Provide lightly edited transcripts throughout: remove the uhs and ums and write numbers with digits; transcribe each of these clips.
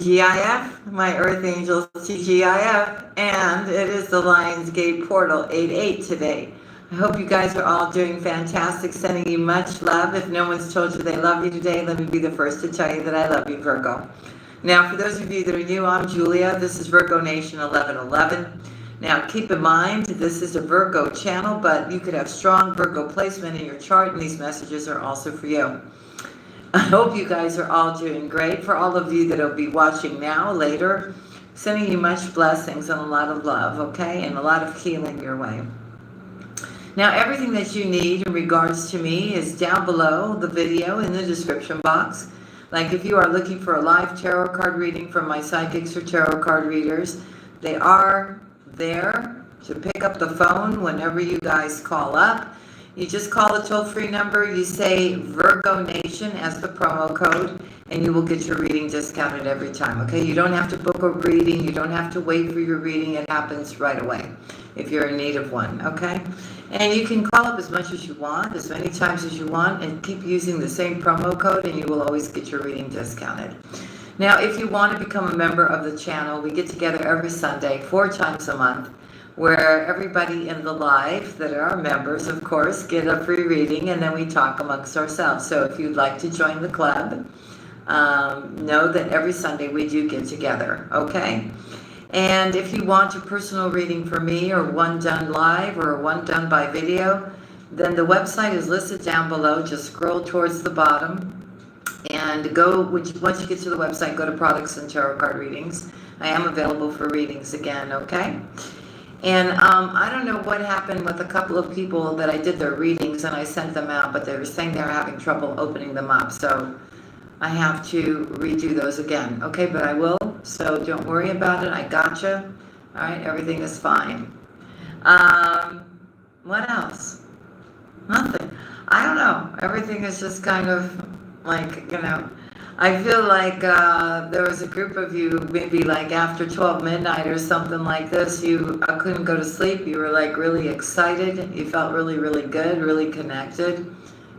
TGIF, my Earth Angels TGIF, and it is the Lionsgate Portal 8/8 today. I hope you guys are all doing fantastic, sending you much love. If no one's told you they love you today, let me be the first to tell you that I love you, Virgo. Now, for those of you that are new, I'm Julia. This is Virgo Nation 1111. Now, keep in mind, this is a Virgo channel, but you could have strong Virgo placement in your chart, and these messages are also for you. I hope you guys are all doing great. For all of you that will be watching now, later, sending you much blessings and a lot of love, okay? And a lot of healing your way. Now, everything that you need in regards to me is down below the video in the description box. Like if you are looking for a live tarot card reading from my psychics or tarot card readers, they are there to pick up the phone whenever you guys call up. You just call the toll-free number, you say Virgo Nation as the promo code, and you will get your reading discounted every time, okay? You don't have to book a reading, you don't have to wait for your reading, it happens right away if you're in need of one, okay? And you can call up as much as you want, as many times as you want, and keep using the same promo code, and you will always get your reading discounted. Now, if you want to become a member of the channel, we get together every Sunday, 4 times a month, where everybody in the live that are members, of course, get a free reading, and then we talk amongst ourselves. So if you'd like to join the club, know that every Sunday we do get together, okay? And if you want a personal reading for me, or one done live, or one done by video, then the website is listed down below. Just scroll towards the bottom, and once you get to the website, go to products and tarot card readings. I am available for readings again, okay? And I don't know what happened with a couple of people that I did their readings and I sent them out, but they were saying they were having trouble opening them up. So I have to redo those again. Okay, but I will. So don't worry about it. I gotcha. All right, everything is fine. What else? Nothing. I don't know. Everything is just kind of like, I feel like there was a group of you, maybe like after 12 midnight or something like this, you couldn't go to sleep. You were like really excited. You felt really, really good, really connected.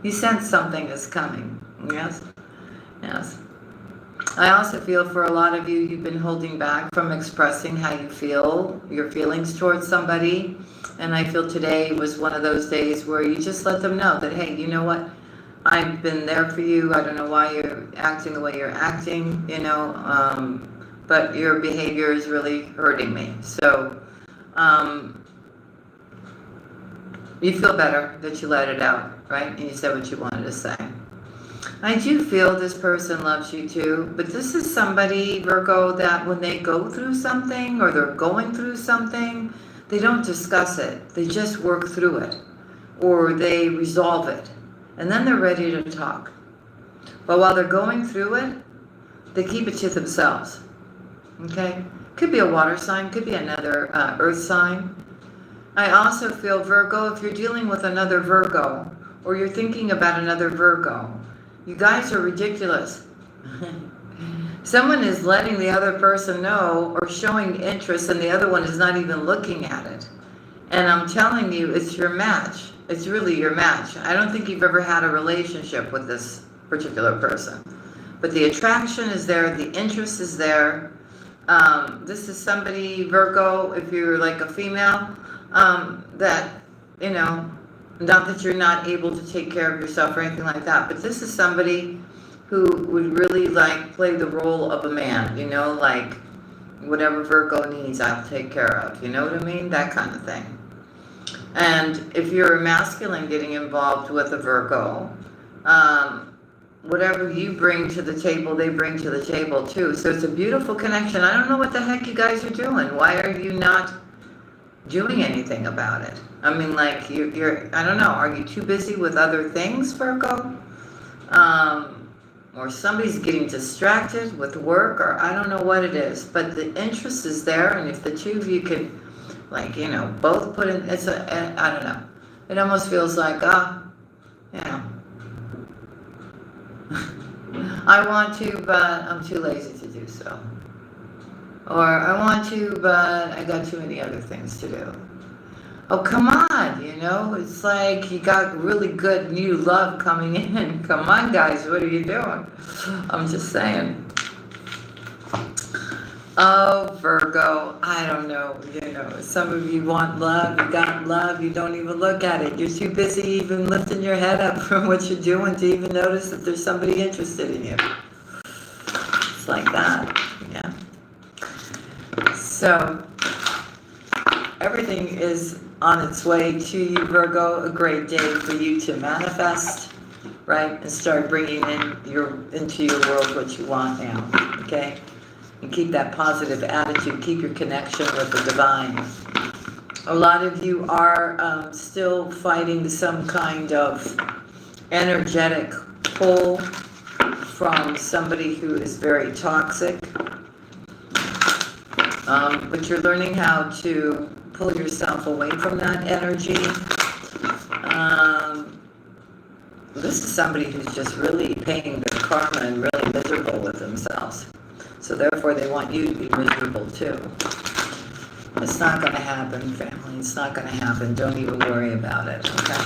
You sensed something is coming. Yes? Yes. I also feel for a lot of you, you've been holding back from expressing how you feel, your feelings towards somebody. And I feel today was one of those days where you just let them know that, hey, you know what? I've been there for you. I don't know why you're acting the way you're acting, but your behavior is really hurting me. So you feel better that you let it out, right? And you said what you wanted to say. I do feel this person loves you too, but this is somebody, Virgo, that when they go through something or they're going through something, they don't discuss it. They just work through it, or they resolve it. And then they're ready to talk. But while they're going through it, they keep it to themselves. Okay? Could be a water sign, could be another earth sign. I also feel, Virgo, if you're dealing with another Virgo, or you're thinking about another Virgo, you guys are ridiculous. Someone is letting the other person know or showing interest, and the other one is not even looking at it. And I'm telling you, it's your match. It's really your match. I don't think you've ever had a relationship with this particular person. But the attraction is there. The interest is there. This is somebody, Virgo, if you're like a female, that, not that you're not able to take care of yourself or anything like that, but this is somebody who would really like play the role of a man, like whatever Virgo needs, I'll take care of. You know what I mean? That kind of thing. And if you're a masculine getting involved with a Virgo, whatever you bring to the table, they bring to the table too. So it's a beautiful connection. I don't know what the heck you guys are doing. Why are you not doing anything about it? I mean, like, you're I don't know. Are you too busy with other things, Virgo? Or somebody's getting distracted with work, or I don't know what it is. But the interest is there, and if the two of you could, both put in, I don't know. It almost feels like, I want to, but I'm too lazy to do so. Or I want to, but I got too many other things to do. Oh, come on, it's like you got really good new love coming in. Come on, guys, what are you doing? I'm just saying. Oh, Virgo, I don't know, some of you want love, you got love, you don't even look at it. You're too busy even lifting your head up from what you're doing to even notice that there's somebody interested in you. It's like that, yeah. So, everything is on its way to you, Virgo. A great day for you to manifest, right? And start bringing into your world what you want now, okay? And keep that positive attitude. Keep your connection with the divine. A lot of you are still fighting some kind of energetic pull from somebody who is very toxic. But you're learning how to pull yourself away from that energy. This is somebody who's just really paying their karma and really miserable with themselves. So therefore they want you to be miserable too. It's not going to happen, family. It's not going to happen. Don't even worry about it, okay?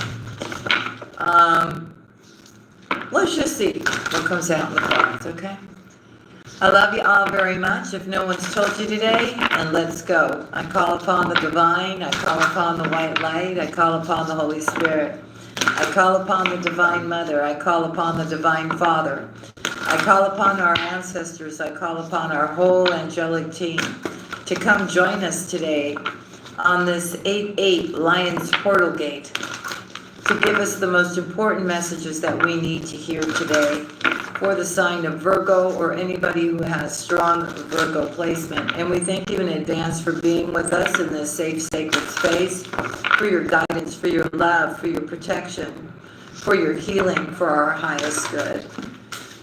Let's just see what comes out in the cards, okay? I love you all very much. If no one's told you today, and let's go. I call upon the divine. I call upon the white light. I call upon the Holy Spirit. I call upon the Divine Mother. I call upon the Divine Father. I call upon our ancestors. I call upon our whole angelic team to come join us today on this 8/8 Lion's Portal Gate to give us the most important messages that we need to hear today for the sign of Virgo or anybody who has strong Virgo placement. And we thank you in advance for being with us in this safe, sacred space, for your guidance, for your love, for your protection, for your healing, for our highest good.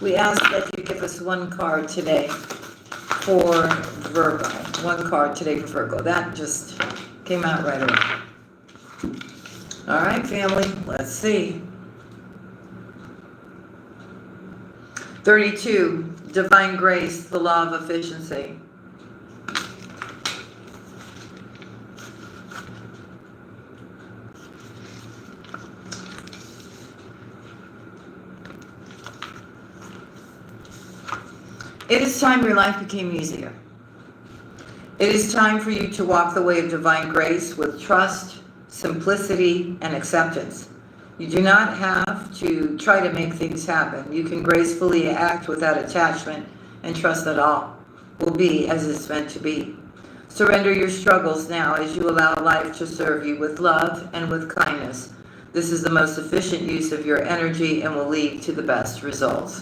We ask that you give us one card today for Virgo. One card today for Virgo. That just came out right away. All right, family, let's see. 32, Divine Grace, the Law of Efficiency. It is time your life became easier. It is time for you to walk the way of divine grace with trust, simplicity, and acceptance. You do not have to try to make things happen. You can gracefully act without attachment and trust that all will be as it's meant to be. Surrender your struggles now as you allow life to serve you with love and with kindness. This is the most efficient use of your energy and will lead to the best results.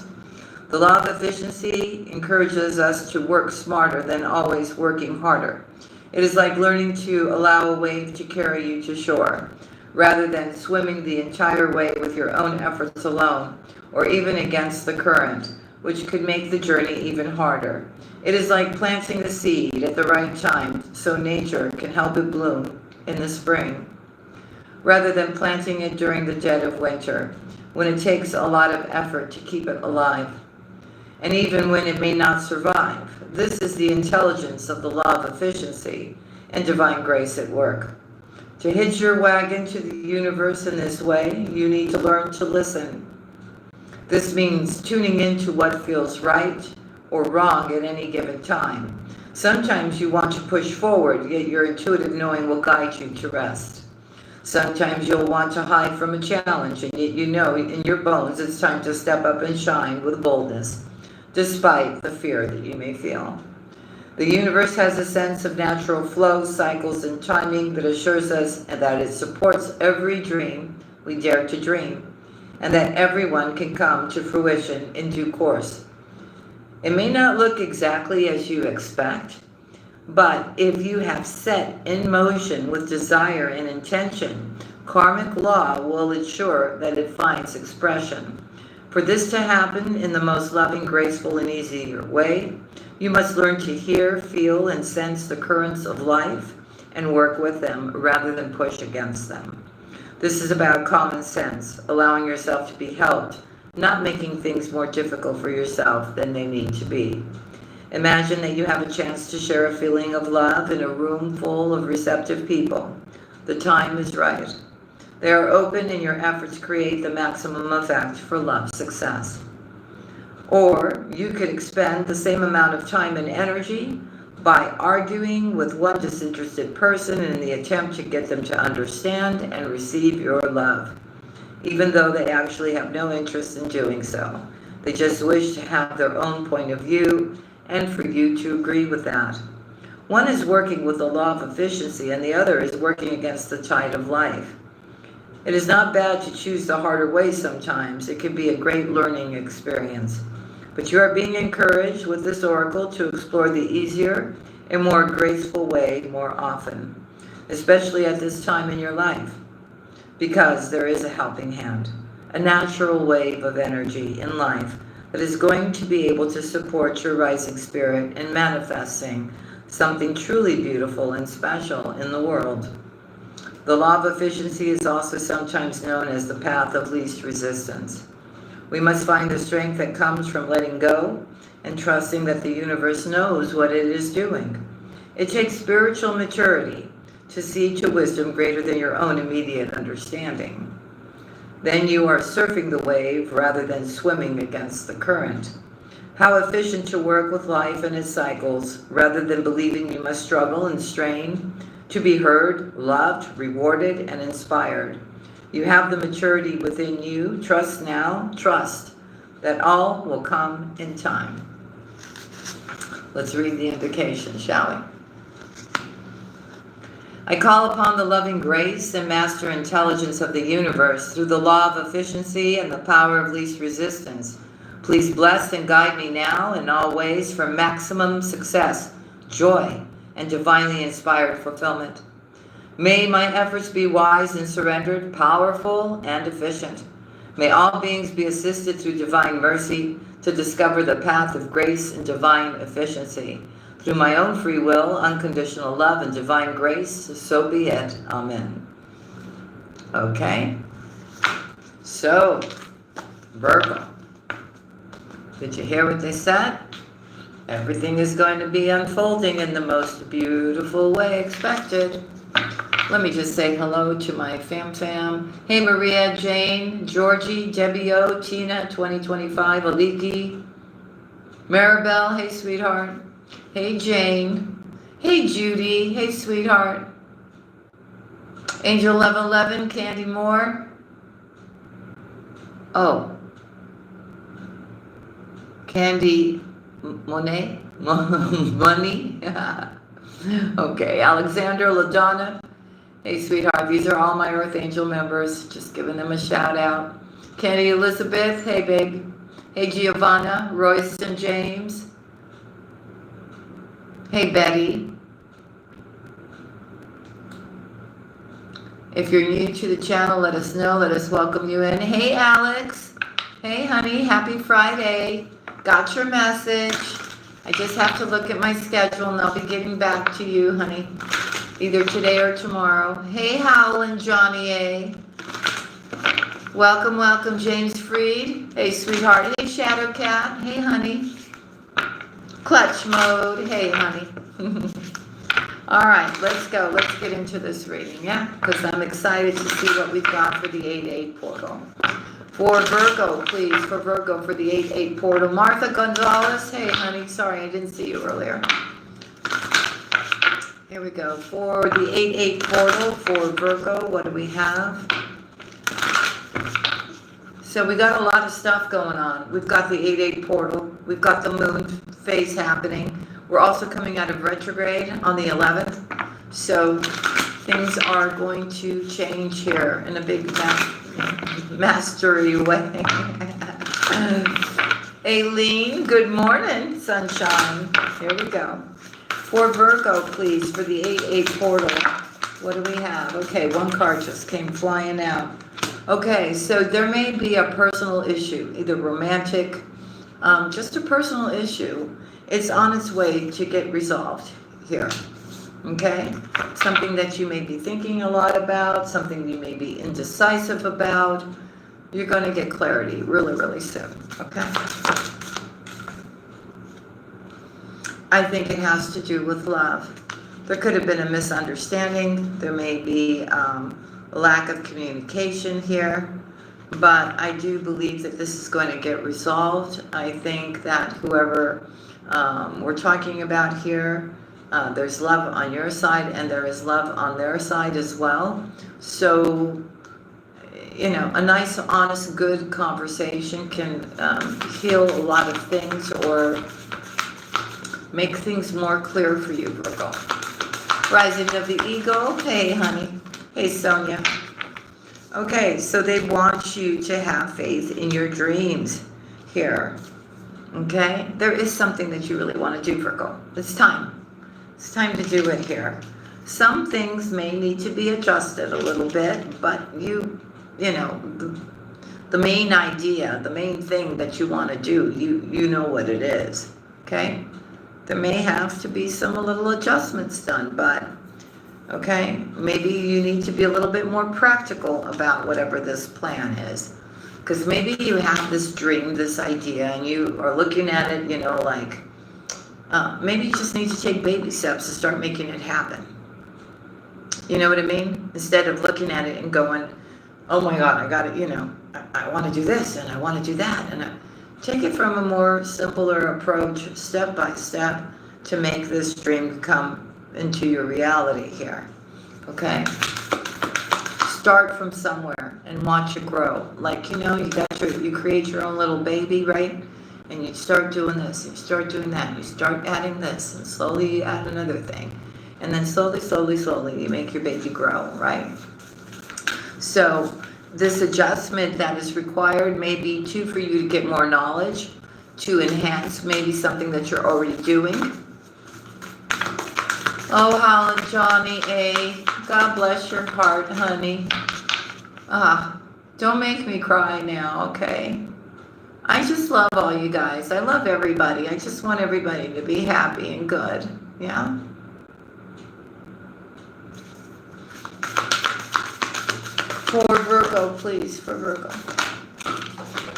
The law of efficiency encourages us to work smarter than always working harder. It is like learning to allow a wave to carry you to shore, rather than swimming the entire way with your own efforts alone, or even against the current, which could make the journey even harder. It is like planting a seed at the right time so nature can help it bloom in the spring, rather than planting it during the dead of winter, when it takes a lot of effort to keep it alive, and even when it may not survive. This is the intelligence of the law of efficiency and divine grace at work. To hitch your wagon to the universe in this way, you need to learn to listen. This means tuning into what feels right or wrong at any given time. Sometimes you want to push forward, yet your intuitive knowing will guide you to rest. Sometimes you'll want to hide from a challenge, and yet you know in your bones it's time to step up and shine with boldness, despite the fear that you may feel. The universe has a sense of natural flow, cycles, and timing that assures us that it supports every dream we dare to dream, and that everyone can come to fruition in due course. It may not look exactly as you expect, but if you have set in motion with desire and intention, karmic law will ensure that it finds expression. For this to happen in the most loving, graceful, and easier way, you must learn to hear, feel, and sense the currents of life and work with them rather than push against them. This is about common sense, allowing yourself to be helped, not making things more difficult for yourself than they need to be. Imagine that you have a chance to share a feeling of love in a room full of receptive people. The time is right. They are open in your efforts to create the maximum effect for love success. Or you could expend the same amount of time and energy by arguing with one disinterested person in the attempt to get them to understand and receive your love, even though they actually have no interest in doing so. They just wish to have their own point of view and for you to agree with that. One is working with the law of efficiency and the other is working against the tide of life. It is not bad to choose the harder way sometimes. It can be a great learning experience. But you are being encouraged with this oracle to explore the easier and more graceful way more often, especially at this time in your life, because there is a helping hand, a natural wave of energy in life that is going to be able to support your rising spirit in manifesting something truly beautiful and special in the world. The law of efficiency is also sometimes known as the path of least resistance. We must find the strength that comes from letting go and trusting that the universe knows what it is doing. It takes spiritual maturity to see to wisdom greater than your own immediate understanding. Then you are surfing the wave rather than swimming against the current. How efficient to work with life and its cycles rather than believing you must struggle and strain to be heard, loved, rewarded, and inspired. You have the maturity within you. Trust now, trust that all will come in time. Let's read the invocation, shall we? I call upon the loving grace and master intelligence of the universe through the law of efficiency and the power of least resistance. Please bless and guide me now in all ways for maximum success, joy, and divinely inspired fulfillment. May my efforts be wise and surrendered, powerful and efficient. May all beings be assisted through divine mercy to discover the path of grace and divine efficiency. Through my own free will, unconditional love, and divine grace, so be it. Amen. Okay. So, Virgo, did you hear what they said? Everything is going to be unfolding in the most beautiful way expected. Let me just say hello to my fam. Hey, Maria, Jane, Georgie, Debbie O, Tina, 2025, Aliki, Maribel, hey, sweetheart. Hey, Jane. Hey, Judy. Hey, sweetheart. Angel 1111, Candy Moore. Oh. Candy Monet? Money? Okay, Alexander, LaDonna. Hey, sweetheart, these are all my Earth Angel members. Just giving them a shout out. Candy Elizabeth, hey, babe. Hey, Giovanna, Royston James. Hey, Betty. If you're new to the channel, let us know. Let us welcome you in. Hey, Alex. Hey, honey. Happy Friday. Got your message. I just have to look at my schedule, and I'll be getting back to you, honey. Either today or tomorrow. Hey, Howell and Johnny A. Welcome, welcome, James Freed. Hey, sweetheart. Hey, Shadow Cat. Hey, honey. Clutch mode. Hey, honey. All right, let's go. Let's get into this reading, yeah? Because I'm excited to see what we've got for the 8-8 portal. For Virgo, please. For Virgo, for the 8-8 portal. Martha Gonzalez. Hey, honey. Sorry, I didn't see you earlier. Here we go. For the 8-8 portal, for Virgo, what do we have? So we got a lot of stuff going on. We've got the 8-8 portal. We've got the moon phase happening. We're also coming out of retrograde on the 11th. So things are going to change here in a big mastery way. Aileen, good morning, sunshine. Here we go. For Virgo, please, for the 8-8 portal. What do we have? Okay, one card just came flying out. Okay, so there may be a personal issue, either romantic, just a personal issue. It's on its way to get resolved here, okay? Something that you may be thinking a lot about, something you may be indecisive about. You're going to get clarity really, really soon, okay? I think it has to do with love. There could have been a misunderstanding. There may be a lack of communication here, but I do believe that this is going to get resolved. I think that whoever we're talking about here There's love on your side, and there is love on their side as well. So, you know, a nice, honest, good conversation can heal a lot of things or make things more clear for you, Virgo. Rising of the Eagle. Hey, honey. Hey, Sonia. Okay, so they want you to have faith in your dreams here. Okay? There is something that you really want to do, Virgo. It's time. It's time to do it here. Some things may need to be adjusted a little bit, but you know, the main idea, the main thing that you want to do, you know what it is. Okay? There may have to be some little adjustments done, but okay, maybe you need to be a little bit more practical about whatever this plan is. Because maybe you have this dream, this idea, and you are looking at it, you know, like, maybe you just need to take baby steps to start making it happen. You know what I mean? Instead of looking at it and going, oh my God, I got it, you know, I want to do this and I want to do that. And take it from a more simpler approach, step by step, to make this dream come into your reality here. Okay? Start from somewhere and watch it grow. Like, you know, you create your own little baby, right? And you start doing this, and you start doing that, and you start adding this, and slowly you add another thing. And then slowly, slowly, slowly, you make your baby grow, right? So this adjustment that is required may be too for you to get more knowledge, to enhance maybe something that you're already doing. Oh, Holland, Johnny A. God bless your heart, honey. Don't make me cry now, okay? I just love all you guys. I love everybody. I just want everybody to be happy and good. Yeah? For Virgo, please. For Virgo.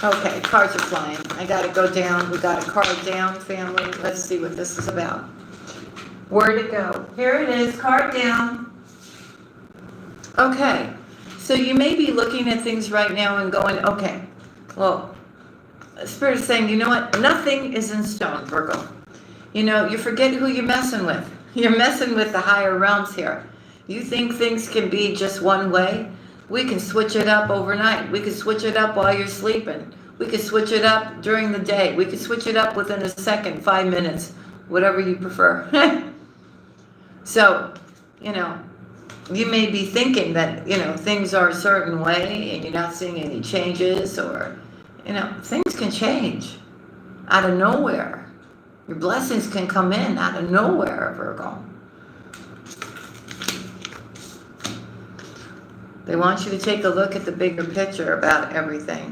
Okay, cards are flying. I got to go down. We got a card down, family. Let's see what this is about. Where'd it go? Here it is. Card down. Okay. So you may be looking at things right now and going, okay, well, Spirit is saying, you know what? Nothing is in stone, Virgo. You know, you forget who you're messing with. You're messing with the higher realms here. You think things can be just one way? We can switch it up overnight. We can switch it up while you're sleeping. We can switch it up during the day. We can switch it up within a second, 5 minutes, whatever you prefer. So, you know, you may be thinking that, you know, things are a certain way and you're not seeing any changes, or, you know, things can change out of nowhere. Your blessings can come in out of nowhere, Virgo. They want you to take a look at the bigger picture about everything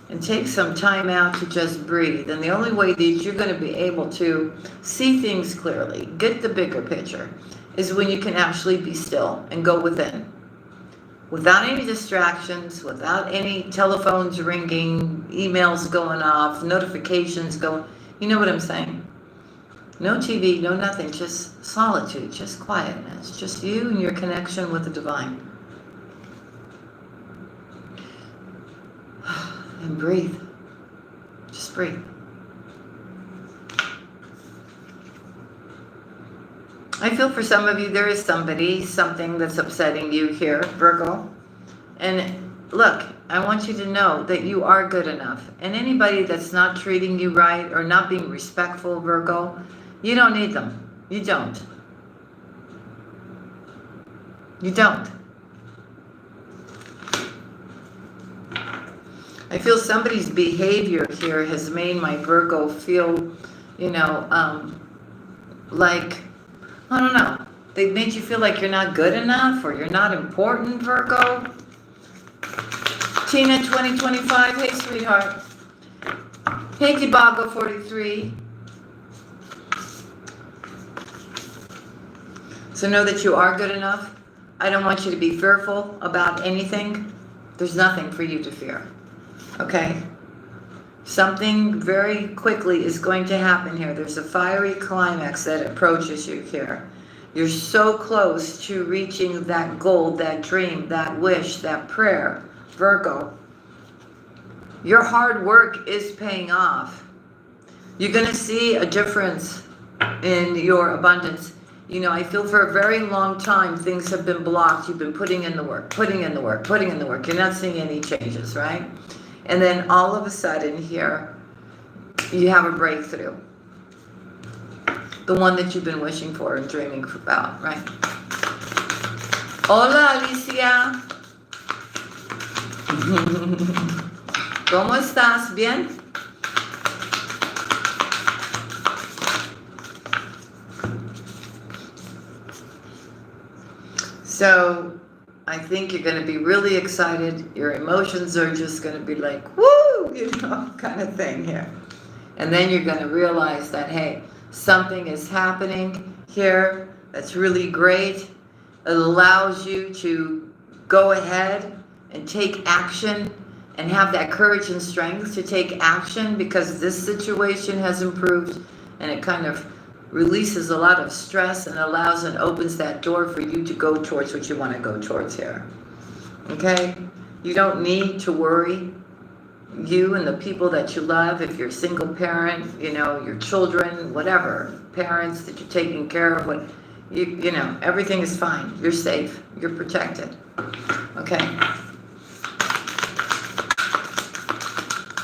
and take some time out to just breathe. And the only way that you're going to be able to see things clearly, get the bigger picture, is when you can actually be still and go within. Without any distractions, without any telephones ringing, emails going off, notifications going, you know what I'm saying? No TV, no nothing, just solitude, just quietness, just you and your connection with the divine. And breathe. Just breathe. I feel for some of you there is something that's upsetting you here, Virgo. And look, I want you to know that you are good enough. And anybody that's not treating you right or not being respectful, Virgo, you don't need them. You don't. You don't. I feel somebody's behavior here has made my Virgo feel, you know, like, I don't know. They've made you feel like you're not good enough or you're not important, Virgo. Tina 2025, hey sweetheart. Hey Debago 43. So know that you are good enough. I don't want you to be fearful about anything. There's nothing for you to fear. Okay? Something very quickly is going to happen here. There's a fiery climax that approaches you here. You're so close to reaching that goal, that dream, that wish, that prayer, Virgo. Your hard work is paying off. You're going to see a difference in your abundance You know, I feel for a very long time things have been blocked. You've been putting in the work, putting in the work, putting in the work. You're not seeing any changes, right? And then all of a sudden here, you have a breakthrough. The one that you've been wishing for and dreaming about, right? Hola, Alicia. ¿Cómo estás? ¿Bien? So, I think you're going to be really excited. Your emotions are just going to be like, woo, you know, kind of thing here. And then you're going to realize that, hey, something is happening here that's really great. It allows you to go ahead and take action and have that courage and strength to take action because this situation has improved, and it kind of releases a lot of stress and allows and opens that door for you to go towards what you want to go towards here. Okay? You don't need to worry. You and the people that you love, if you're a single parent, you know, your children, whatever, parents that you're taking care of, what you know, everything is fine. You're safe. You're protected. Okay?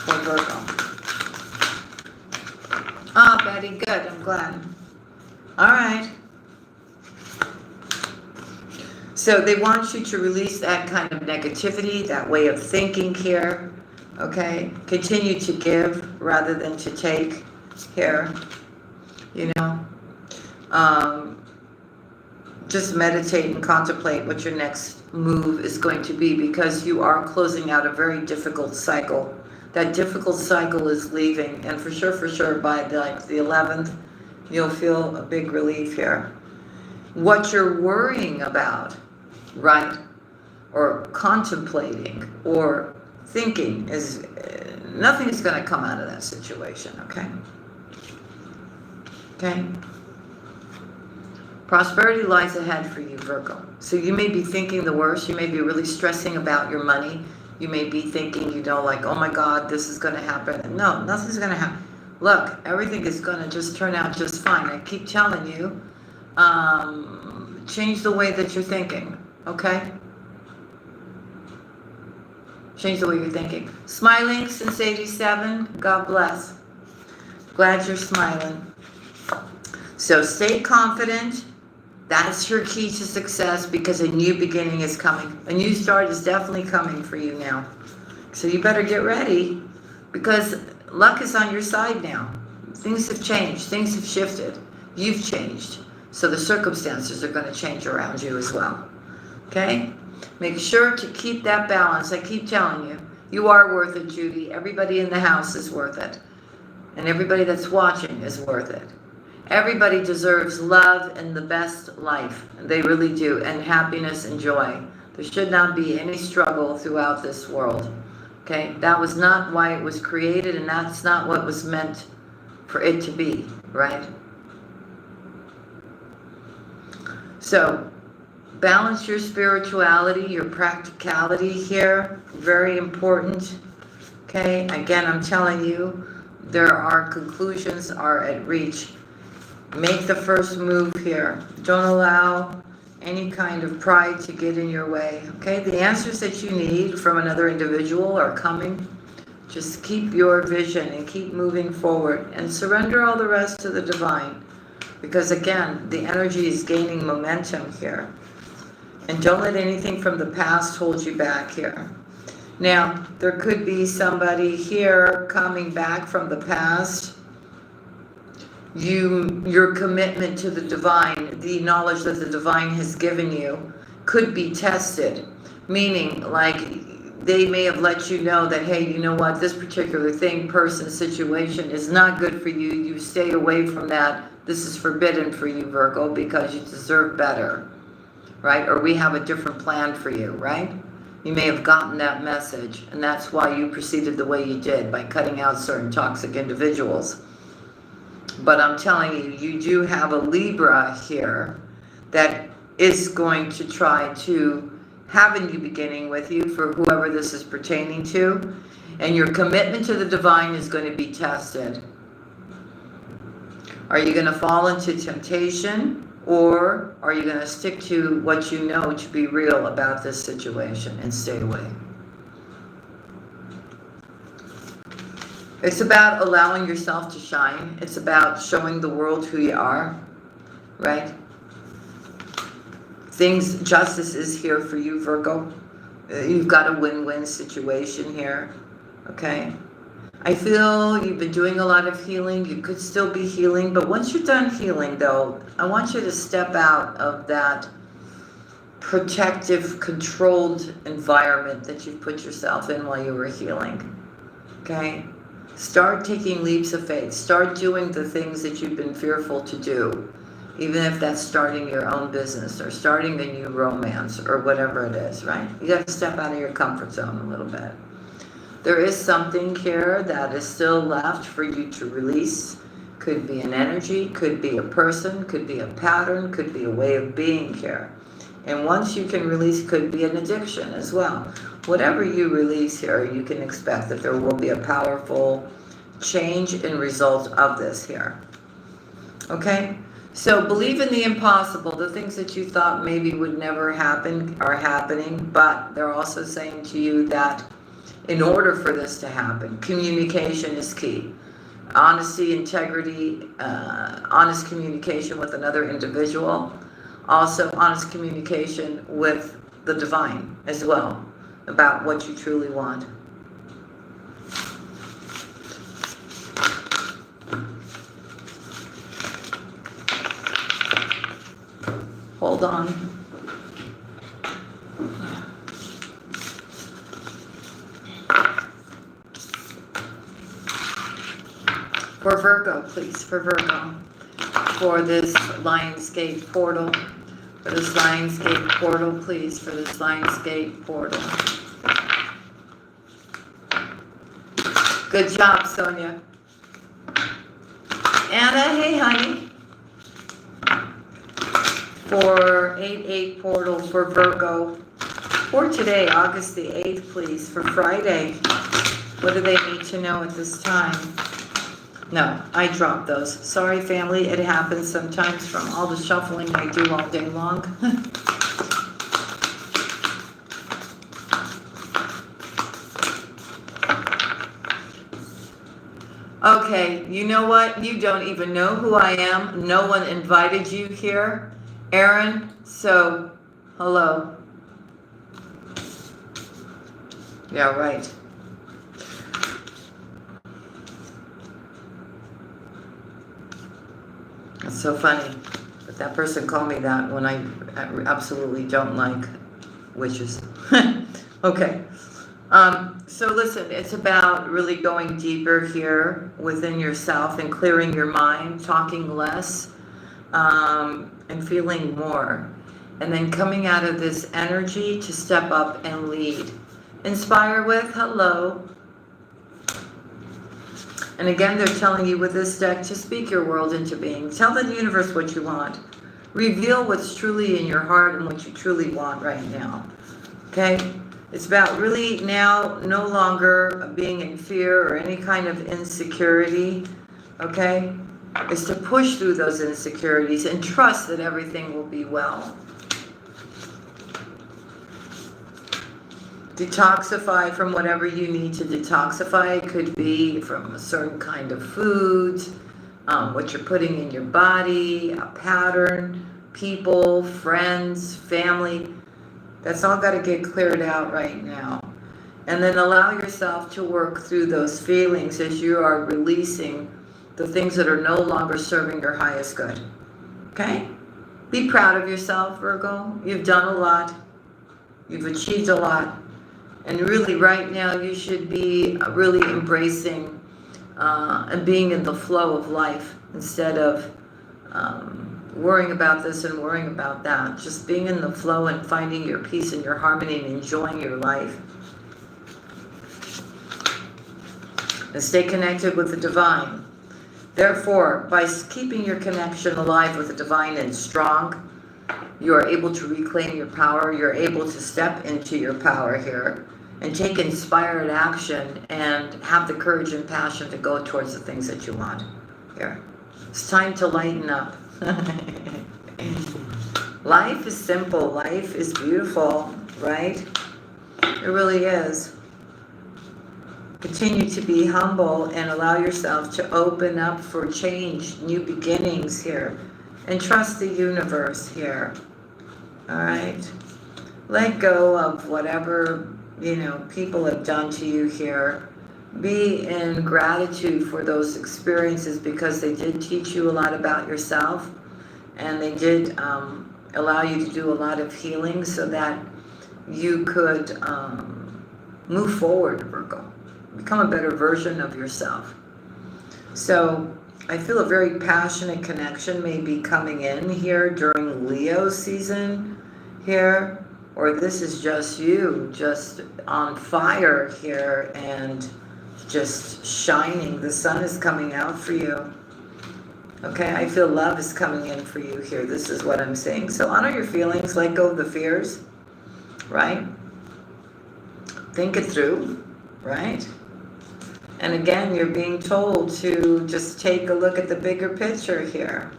For Virgo. Ah, Betty, good. I'm glad. All right. So they want you to release that kind of negativity, that way of thinking here. Okay? Continue to give rather than to take here. You know? Just meditate and contemplate what your next move is going to be, because you are closing out a very difficult cycle. That difficult cycle is leaving, and for sure, by the 11th, you'll feel a big relief here. What you're worrying about, right, or contemplating or thinking is nothing is going to come out of that situation, okay? Okay? Prosperity lies ahead for you, Virgo. So you may be thinking the worst. You may be really stressing about your money. You may be thinking, you know, like, oh my God, this is going to happen. No, nothing's going to happen. Look, everything is going to just turn out just fine. I keep telling you, change the way that you're thinking, okay? Change the way you're thinking. Smiling since 87, God bless. Glad you're smiling. So stay confident. That's your key to success, because a new beginning is coming. A new start is definitely coming for you now. So you better get ready, because luck is on your side now. Things have changed. Things have shifted. You've changed. So the circumstances are going to change around you as well. Okay? Make sure to keep that balance. I keep telling you, you are worth it, Judy. Everybody in the house is worth it. And everybody that's watching is worth it. Everybody deserves love and the best life. They really do. And happiness and joy. There should not be any struggle throughout this world. Okay? That was not why it was created, and that's not what was meant for it to be. Right? So, balance your spirituality, your practicality here. Very important. Okay? Again, I'm telling you, there are conclusions are at reach. Make the first move here. Don't allow any kind of pride to get in your way. Okay? The answers that you need from another individual are coming. Just keep your vision and keep moving forward, and surrender all the rest to the divine. Because again, the energy is gaining momentum here. And don't let anything from the past hold you back here. Now, there could be somebody here coming back from the past. Your commitment to the divine, the knowledge that the divine has given you, could be tested. Meaning, like, they may have let you know that, hey, you know what, this particular thing, person, situation is not good for you. You stay away from that. This is forbidden for you, Virgo, because you deserve better, right? Or we have a different plan for you, right? You may have gotten that message, and that's why you proceeded the way you did, by cutting out certain toxic individuals. But I'm telling you, you do have a Libra here that is going to try to have a new beginning with you, for whoever this is pertaining to. And your commitment to the divine is going to be tested. Are you going to fall into temptation? Or are you going to stick to what you know to be real about this situation and stay away? It's about allowing yourself to shine. It's about showing the world who you are, right? Justice is here for you, Virgo. You've got a win-win situation here, okay? I feel you've been doing a lot of healing. You could still be healing, but once you're done healing, though, I want you to step out of that protective, controlled environment that you put yourself in while you were healing, okay? Start taking leaps of faith. Start doing the things that you've been fearful to do, even if that's starting your own business or starting a new romance or whatever it is, right? You got to step out of your comfort zone a little bit. There is something here that is still left for you to release. Could be an energy, could be a person, could be a pattern, could be a way of being here. And once you can release, could be an addiction as well. Whatever you release here, you can expect that there will be a powerful change in result of this here. Okay? So believe in the impossible. The things that you thought maybe would never happen are happening, but they're also saying to you that in order for this to happen, communication is key. Honesty, integrity, honest communication with another individual. Also honest communication with the divine as well about what you truly want. Hold on. For Virgo, please, for Virgo. For this Lionsgate portal. For this Lionsgate portal, please, for this Lionsgate portal. Good job, Sonia. Anna, hey, honey. For 8/8 portal for Virgo. For today, August the 8th, please, for Friday. What do they need to know at this time? No, I dropped those. Sorry, family. It happens sometimes from all the shuffling I do all day long. Okay, you know what? You don't even know who I am. No one invited you here, Aaron. So, hello. Yeah, right. It's so funny that that person called me that when I absolutely don't like witches. Okay. So listen, it's about really going deeper here within yourself and clearing your mind, talking less, and feeling more. And then coming out of this energy to step up and lead. Inspire with hello. And again, they're telling you with this deck to speak your world into being. Tell the universe what you want. Reveal what's truly in your heart and what you truly want right now. Okay? It's about really now no longer being in fear or any kind of insecurity. Okay? It's to push through those insecurities and trust that everything will be well. Detoxify from whatever you need to detoxify. It could be from a certain kind of foods, what you're putting in your body, a pattern, people, friends, family. That's all got to get cleared out right now. And then allow yourself to work through those feelings as you are releasing the things that are no longer serving your highest good. Okay? Be proud of yourself, Virgo. You've done a lot. You've achieved a lot. And really right now you should be really embracing and being in the flow of life instead of worrying about this and worrying about that. Just being in the flow and finding your peace and your harmony and enjoying your life. And stay connected with the divine. Therefore, by keeping your connection alive with the divine and strong, you are able to reclaim your power. You're able to step into your power here and take inspired action and have the courage and passion to go towards the things that you want here. It's time to lighten up. Life is simple. Life is beautiful, right? It really is. Continue to be humble and allow yourself to open up for change, new beginnings here. And trust the universe here. All right? Let go of whatever, people have done to you here. Be in gratitude for those experiences because they did teach you a lot about yourself. And they did allow you to do a lot of healing so that you could move forward, Virgo. Become a better version of yourself. So I feel a very passionate connection may be coming in here during Leo season here. Or this is just you, just on fire here and just shining. The sun is coming out for you. Okay, I feel love is coming in for you here. This is what I'm saying. So honor your feelings, let go of the fears, right? Think it through, right? And again, you're being told to just take a look at the bigger picture here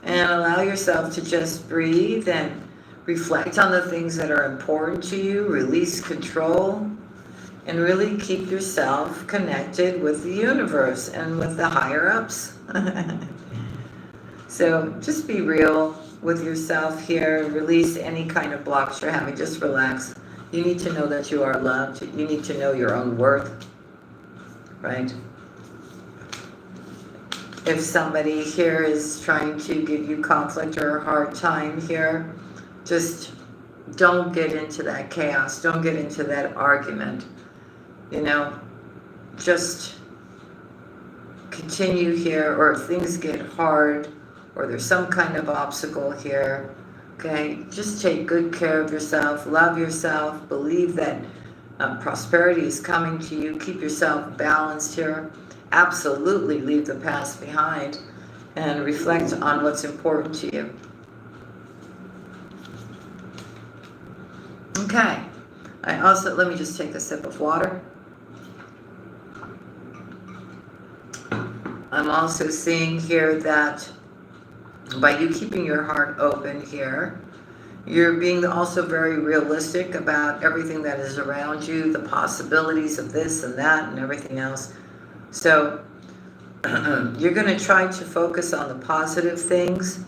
and allow yourself to just breathe and reflect on the things that are important to you, release control, and really keep yourself connected with the universe and with the higher ups. So just be real with yourself here. Release any kind of blocks you're having. Just relax. You need to know that you are loved. You need to know your own worth. Right? If somebody here is trying to give you conflict or a hard time here, just don't get into that chaos. Don't get into that argument. Just continue here, or if things get hard, or there's some kind of obstacle here, okay, just take good care of yourself, love yourself, believe that prosperity is coming to you, keep yourself balanced here, absolutely leave the past behind, and reflect on what's important to you. Okay, let me just take a sip of water. I'm also seeing here that by you keeping your heart open here, you're being also very realistic about everything that is around you, the possibilities of this and that and everything else. So you're going to try to focus on the positive things.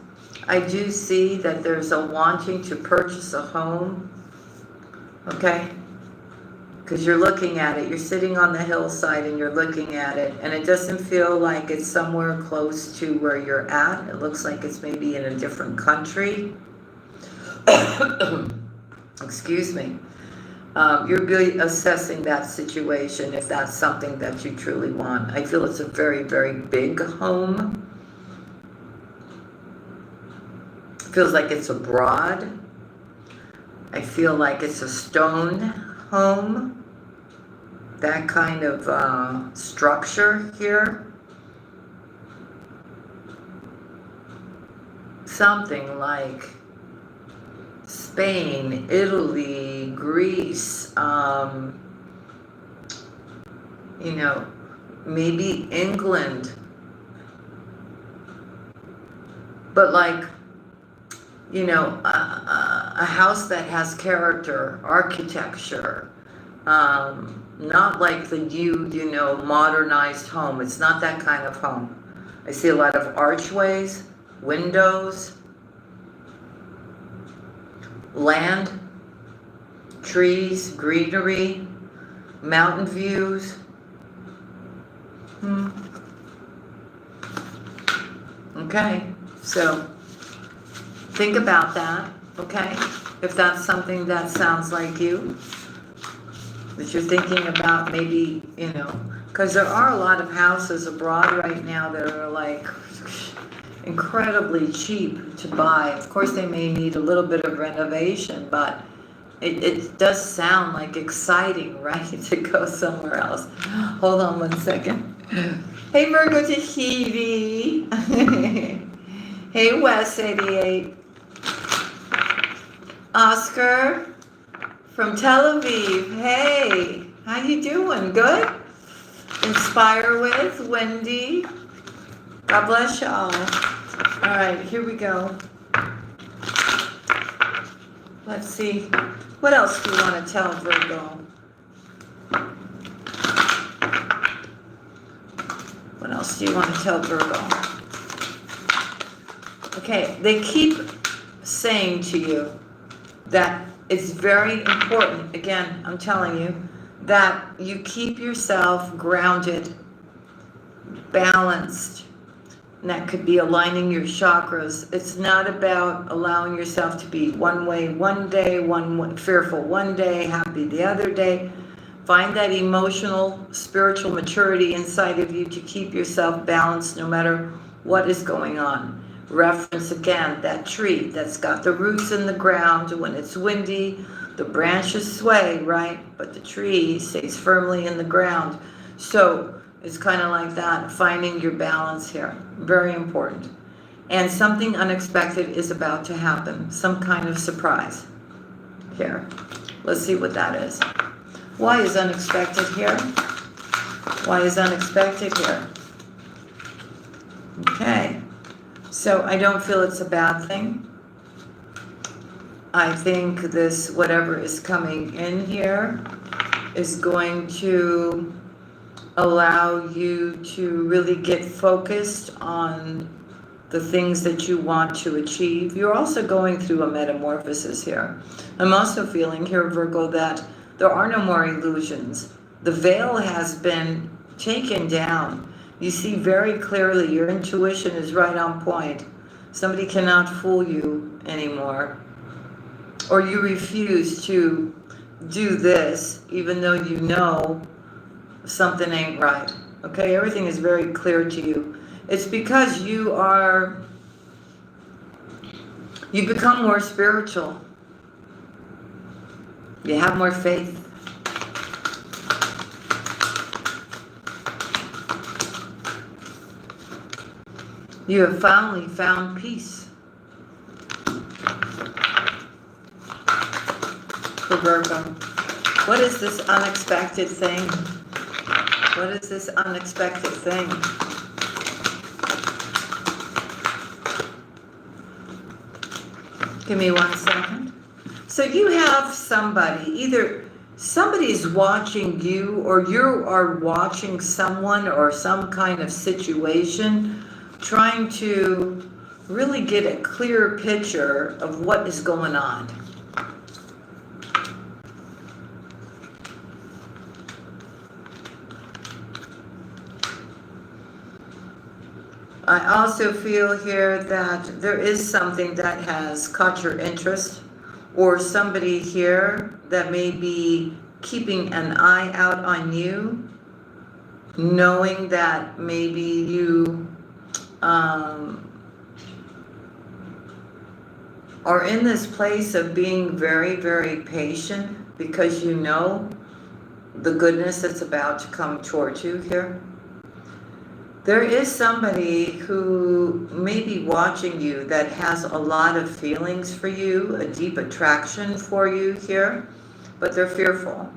I do see that there's a wanting to purchase a home, okay? Because you're looking at it, you're sitting on the hillside and you're looking at it, and it doesn't feel like it's somewhere close to where you're at. It looks like it's maybe in a different country. Excuse me. You're really assessing that situation if that's something that you truly want. I feel it's a very, very big home. It feels like it's abroad. I feel like it's a stone home, that kind of structure here. Something like Spain, Italy, Greece, maybe England. But like, a house that has character, architecture, not like the modernized home. It's not that kind of home. I see a lot of archways, windows, land, trees, greenery, mountain views. Okay, so think about that, okay? If that's something that sounds like you, that you're thinking about maybe, because there are a lot of houses abroad right now that are like incredibly cheap to buy. Of course, they may need a little bit of renovation, but it does sound like exciting, right, to go somewhere else. Hold on one second. Hey, Virgo Tahiti. Hey, West.8. Oscar from Tel Aviv. Hey, how you doing? Good? Inspire with Wendy. God bless y'all. All right, here we go. Let's see. What else do you want to tell Virgo? What else do you want to tell Virgo? Okay, they keep saying to you that it's very important, again, I'm telling you, that you keep yourself grounded, balanced. And that could be aligning your chakras. It's not about allowing yourself to be one way one day, fearful one day, happy the other day. Find that emotional, spiritual maturity inside of you to keep yourself balanced no matter what is going on. Reference again, that tree that's got the roots in the ground. When it's windy, the branches sway, right? But the tree stays firmly in the ground. So it's kind of like that, finding your balance here. Very important. And something unexpected is about to happen. Some kind of surprise here. Let's see what that is. Why is unexpected here? Why is unexpected here? Okay. So I don't feel it's a bad thing. I think this, whatever is coming in here, is going to allow you to really get focused on the things that you want to achieve. You're also going through a metamorphosis here. I'm also feeling here, Virgo, that there are no more illusions. The veil has been taken down. You see very clearly, your intuition is right on point. Somebody cannot fool you anymore. Or you refuse to do this, even though you know something ain't right. Okay, everything is very clear to you. It's because you become more spiritual. You have more faith. You have finally found peace. For Virgo. What is this unexpected thing? What is this unexpected thing? Give me 1 second. So you have somebody, either somebody is watching you or you are watching someone or some kind of situation, trying to really get a clear picture of what is going on. I also feel here that there is something that has caught your interest, or somebody here that may be keeping an eye out on you, knowing that maybe you are in this place of being very, very patient because you know the goodness that's about to come towards you here. There is somebody who may be watching you that has a lot of feelings for you, a deep attraction for you here, but they're fearful.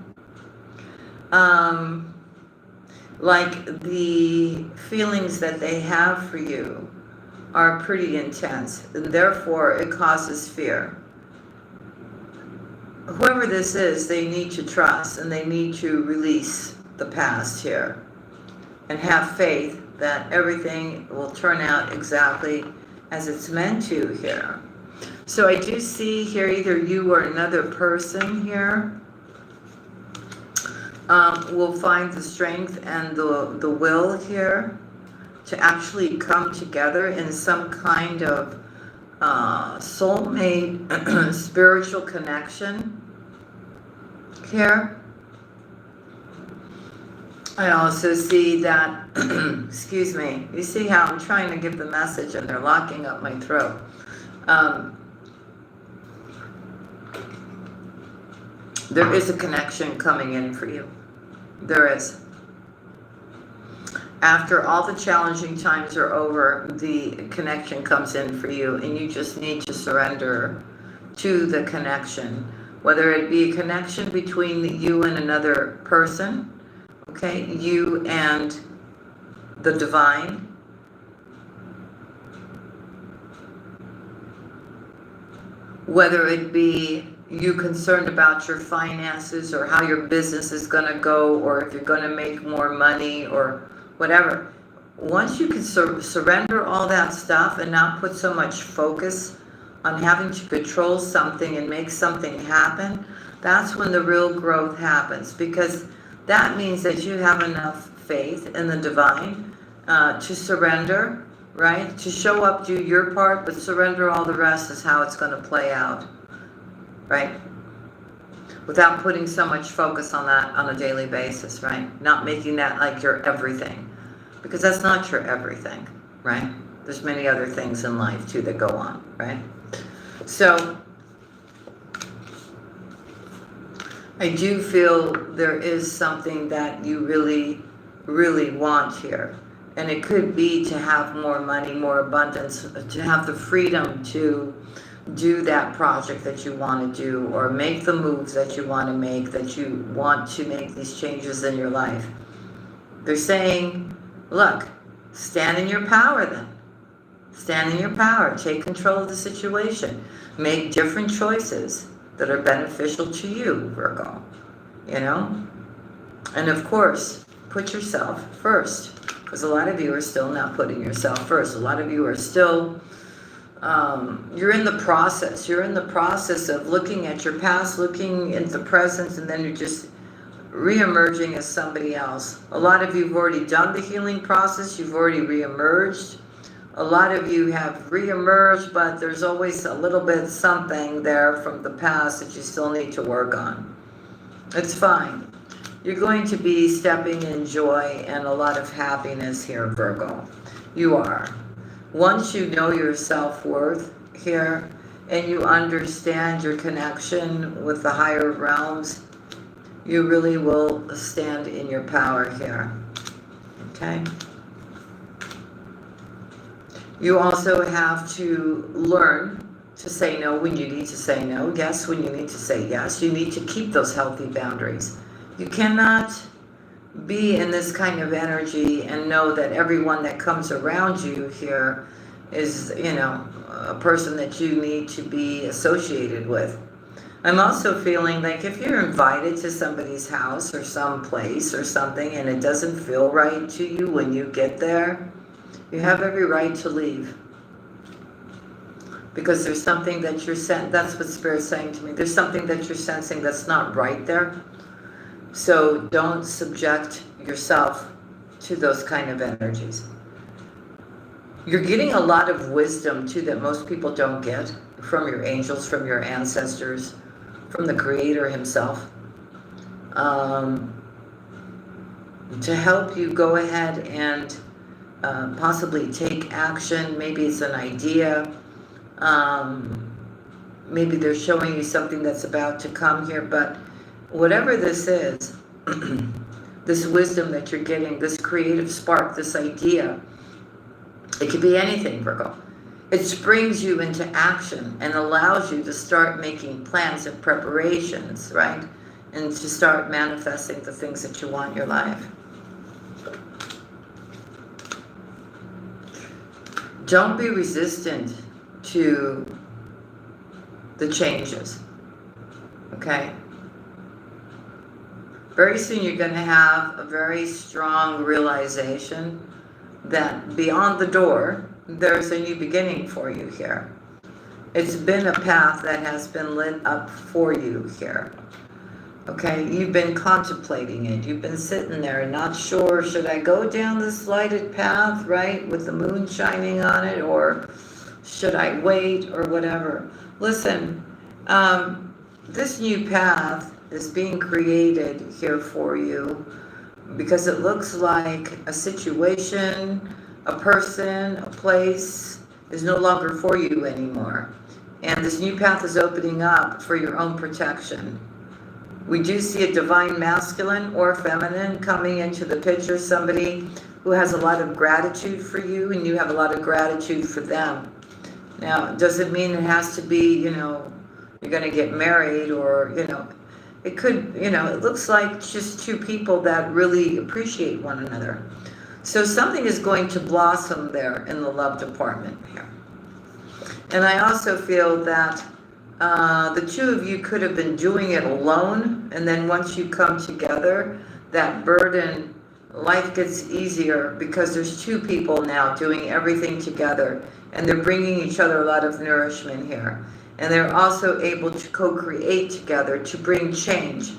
Like the feelings that they have for you are pretty intense, and therefore it causes fear. Whoever this is, they need to trust and they need to release the past here and have faith that everything will turn out exactly as it's meant to here. So I do see here either you or another person here will find the strength and the will here to actually come together in some kind of soulmate spiritual connection here. I also see that, excuse me, you see how I'm trying to give the message and they're locking up my throat. There is a connection coming in for you. There is. After all the challenging times are over, the connection comes in for you, and you just need to surrender to the connection. Whether it be a connection between you and another person, okay, you and the divine, whether it be you concerned about your finances or how your business is going to go, or if you're going to make more money or whatever. Once you can surrender all that stuff and not put so much focus on having to control something and make something happen, that's when the real growth happens, because that means that you have enough faith in the divine to surrender, right? To show up, do your part, but surrender all the rest is how it's going to play out, right? Without putting so much focus on that on a daily basis, right? Not making that like your everything, because that's not your everything, right? There's many other things in life too that go on, right? So I do feel there is something that you really, really want here. And it could be to have more money, more abundance, to have the freedom to do that project that you want to do, or make the moves that you want to make, that you want to make these changes in your life. They're saying, look, stand in your power then. Stand in your power. Take control of the situation. Make different choices that are beneficial to you, Virgo. You know? And of course, put yourself first. Because a lot of you are still not putting yourself first. A lot of you are still, you're in the process. You're in the process of looking at your past, looking into the present, and then you're just re-emerging as somebody else. A lot of you have already done the healing process. You've already re-emerged. A lot of you have re-emerged, but there's always a little bit something there from the past that you still need to work on. It's fine. You're going to be stepping in joy and a lot of happiness here, Virgo. You are. Once you know your self-worth here and you understand your connection with the higher realms, you really will stand in your power here. Okay? You also have to learn to say no when you need to say no, yes when you need to say yes. You need to keep those healthy boundaries. You cannot be in this kind of energy and know that everyone that comes around you here is, you know, a person that you need to be associated with. I'm also feeling like if you're invited to somebody's house or some place or something and it doesn't feel right to you when you get there, you have every right to leave. Because there's something that you're that's what Spirit's saying to me. There's something that you're sensing that's not right there. So don't subject yourself to those kind of energies. You're getting a lot of wisdom too that most people don't get from your angels, from your ancestors, from the Creator himself, to help you go ahead and possibly take action. Maybe it's an idea. Maybe they're showing you something that's about to come here, but whatever this is, this wisdom that you're getting, this creative spark, this idea, it could be anything, Virgo. It springs you into action and allows you to start making plans and preparations, right? And to start manifesting the things that you want in your life. Don't be resistant to the changes, okay? Very soon you're going to have a very strong realization that beyond the door, there's a new beginning for you here. It's been a path that has been lit up for you here. Okay, you've been contemplating it. You've been sitting there not sure, should I go down this lighted path, right, with the moon shining on it, or should I wait, or whatever? Listen, this new path is being created here for you because it looks like a situation, a person, a place is no longer for you anymore. And this new path is opening up for your own protection. We do see a divine masculine or feminine coming into the picture, somebody who has a lot of gratitude for you and you have a lot of gratitude for them. Now, it doesn't mean it has to be, you know, you're going to get married or, you know, it could, you know, it looks like just two people that really appreciate one another. So something is going to blossom there in the love department here. And I also feel that The two of you could have been doing it alone, and then once you come together, that burden, life gets easier because there's two people now doing everything together, and they're bringing each other a lot of nourishment here. And they're also able to co-create together to bring change.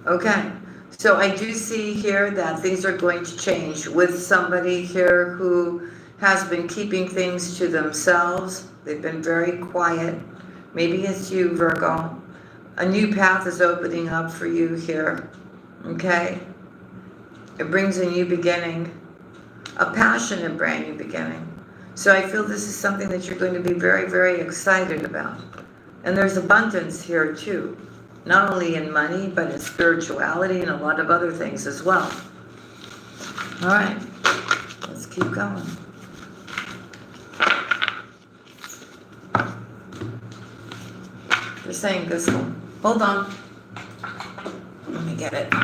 Okay, so I do see here that things are going to change with somebody here who has been keeping things to themselves. They've been very quiet. Maybe it's you, Virgo. A new path is opening up for you here, okay? It brings a new beginning, a passionate brand new beginning. So I feel this is something that you're going to be very, very excited about. And there's abundance here too. Not only in money, but in spirituality and a lot of other things as well. All right, let's keep going. They're saying this one. Hold on. Let me get it.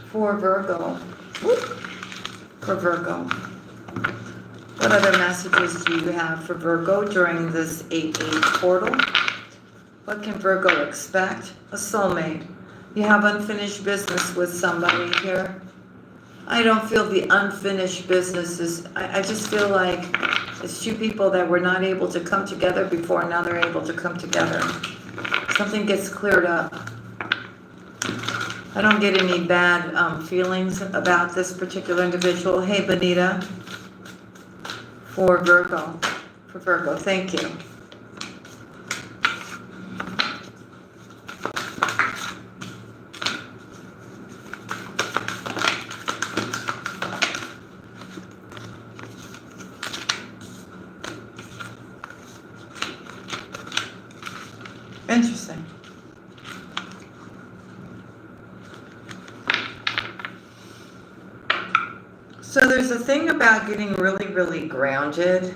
For Virgo. For Virgo. What other messages do you have for Virgo during this 8/8 portal? What can Virgo expect? A soulmate. You have unfinished business with somebody here. I don't feel the unfinished business is, I just feel like it's two people that were not able to come together before, now they're able to come together. Something gets cleared up. I don't get any bad feelings about this particular individual. Hey, Benita. For Virgo. For Virgo, thank you. Interesting. So there's a thing about getting really, really grounded.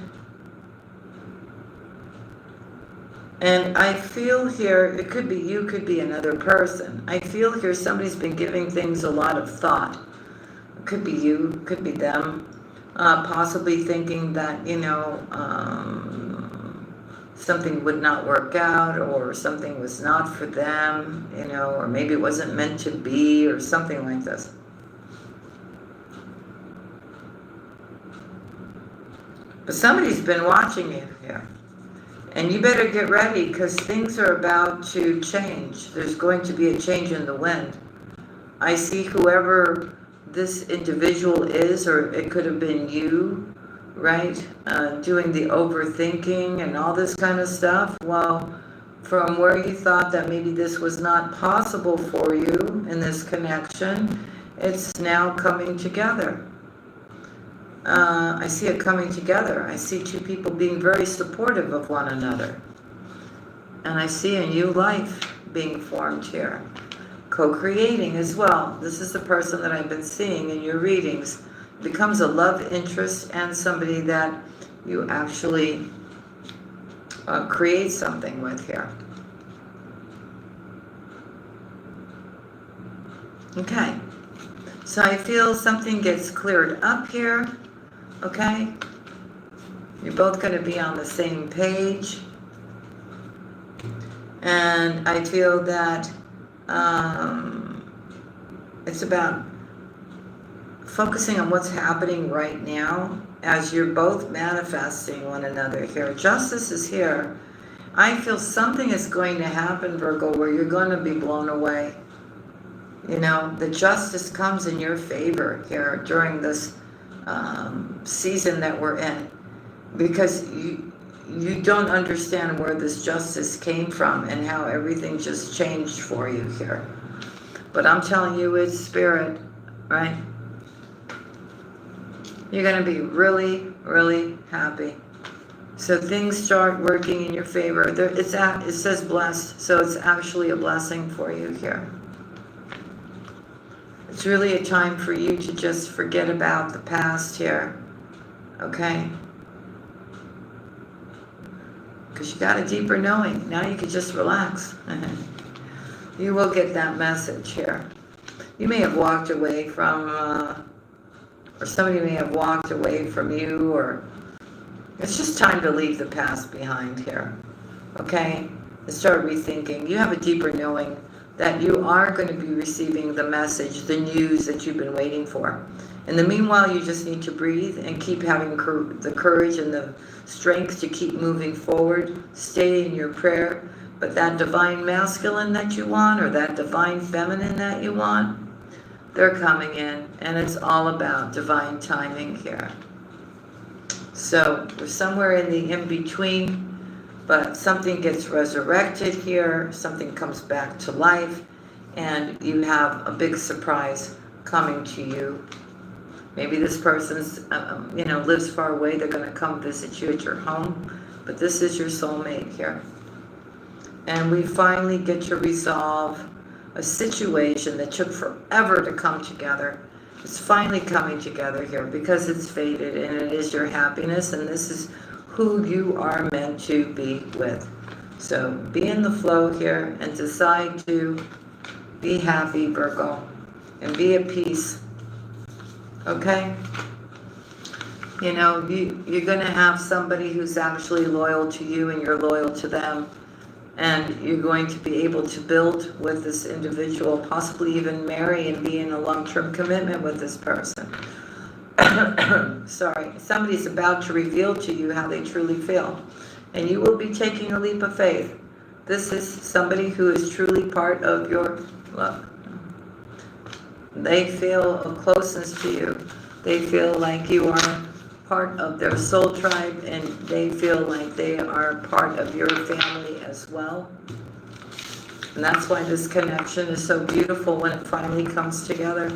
And I feel here, it could be you, could be another person. I feel here somebody's been giving things a lot of thought. It could be you, could be them. Possibly thinking that, you know, something would not work out, or something was not for them, you know, or maybe it wasn't meant to be, or something like this. But somebody's been watching you here. And you better get ready, because things are about to change. There's going to be a change in the wind. I see whoever this individual is, or it could have been you, right? Doing the overthinking and all this kind of stuff. Well, from where you thought that maybe this was not possible for you in this connection, it's now coming together. I see it coming together. I see two people being very supportive of one another. And I see a new life being formed here. Co-creating as well. This is the person that I've been seeing in your readings. Becomes a love interest and somebody that you actually create something with here. Okay. So I feel something gets cleared up here. Okay, you're both going to be on the same page, and I feel that it's about focusing on what's happening right now as you're both manifesting one another here. Justice is here. I feel something is going to happen, Virgo, where you're going to be blown away. You know, the justice comes in your favor here during this season that we're in, because you don't understand where this justice came from and how everything just changed for you here. But I'm telling you, it's spirit, right? You're going to be really, really happy. So things start working in your favor. It says blessed, so it's actually a blessing for you here. It's really a time for you to just forget about the past here, okay? Because you got a deeper knowing. Now you can just relax. You will get that message here. You may have walked away from or somebody may have walked away from you, or it's just time to leave the past behind here, okay? And start rethinking. You have a deeper knowing that you are going to be receiving the message, the news that you've been waiting for. In the meanwhile, you just need to breathe and keep having the courage and the strength to keep moving forward. Stay in your prayer. But that divine masculine that you want, or that divine feminine that you want, they're coming in, and it's all about divine timing here. So we're somewhere in the in-between, but something gets resurrected here, something comes back to life, and you have a big surprise coming to you. Maybe this person's, lives far away. They're going to come visit you at your home, but this is your soulmate here. And we finally get to resolve a situation that took forever to come together. It's finally coming together here because it's fated, and it is your happiness, and this is who you are meant to be with. So be in the flow here and decide to be happy, Virgo, and be at peace. Okay? You're going to have somebody who's actually loyal to you, and you're loyal to them. And you're going to be able to build with this individual, possibly even marry and be in a long-term commitment with this person. Sorry. Somebody's about to reveal to you how they truly feel. And you will be taking a leap of faith. This is somebody who is truly part of your love. They feel a closeness to you. They feel like you are part of their soul tribe, and they feel like they are part of your family as well. And that's why this connection is so beautiful when it finally comes together.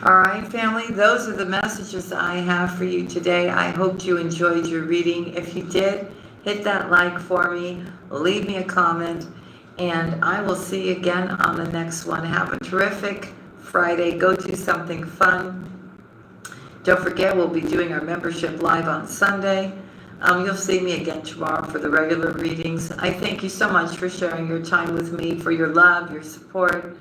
All right, family, those are the messages I have for you today. I hope you enjoyed your reading. If you did, hit that like for me, leave me a comment, and I will see you again on the next one. Have a terrific Friday. Go do something fun. Don't forget, we'll be doing our membership live on Sunday. You'll see me again tomorrow for the regular readings. I thank you so much for sharing your time with me, for your love, your support,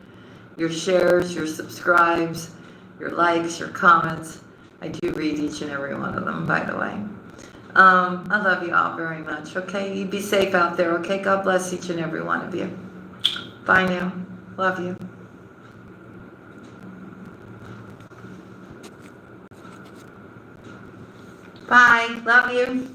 your shares, your subscribes, your likes, your comments. I do read each and every one of them, by the way. I love you all very much, okay? You be safe out there, okay? God bless each and every one of you. Bye now. Love you. Bye. Love you.